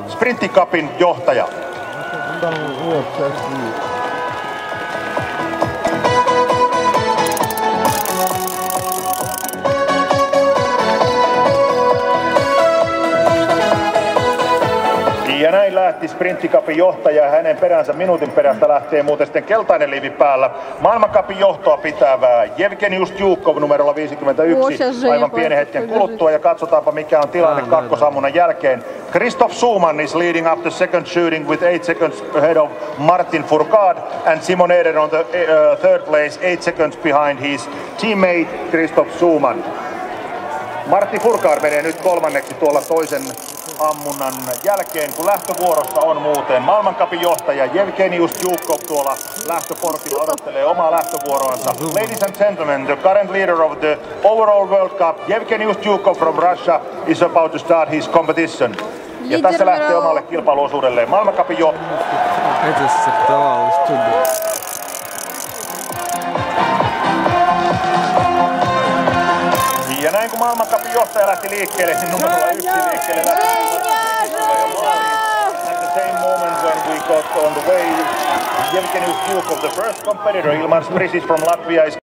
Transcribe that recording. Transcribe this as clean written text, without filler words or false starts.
Sprinttikapin johtaja. Ja näin lähti Sprinttikapin johtaja ja hänen peränsä minuutin perästä lähtee muuten sitten keltainen liivi päällä. Maailmankapin johtoa pitävää Jevgenius Tjukov numerolla 51 aivan pienen hetken kuluttua ja katsotaanpa mikä on tilanne kakkosammunnan jälkeen. Christoph Suman is leading up the second shooting with 8 seconds ahead of Martin Fourcade and Simon Eder on the third place 8 seconds behind his teammate Christoph Suman. Martin Fourcade menee nyt kolmanneksi tuolla toisen ammunnan jälkeen, kun lähtövuorossa on muuten maailmancupin johtaja Jevgenius Tjukov tuolla lähtöportilla odottelee omaa lähtövuoroansa. Ladies and gentlemen, the current leader of the overall World Cup, Jevgenius Tjukov from Russia, is about to start his competition. Ja tässä lähtee omalle kilpailuosuudelleen maailmancupin johtaja. Ja näin kun maailmancupin johtaja lähti liikkeelle, niin numerolla 1 liikkeelle lähti. At the same moment when we got on the way, Jevgenius Tjukov, the first competitor, Ilmar Sprisis from Latvia, is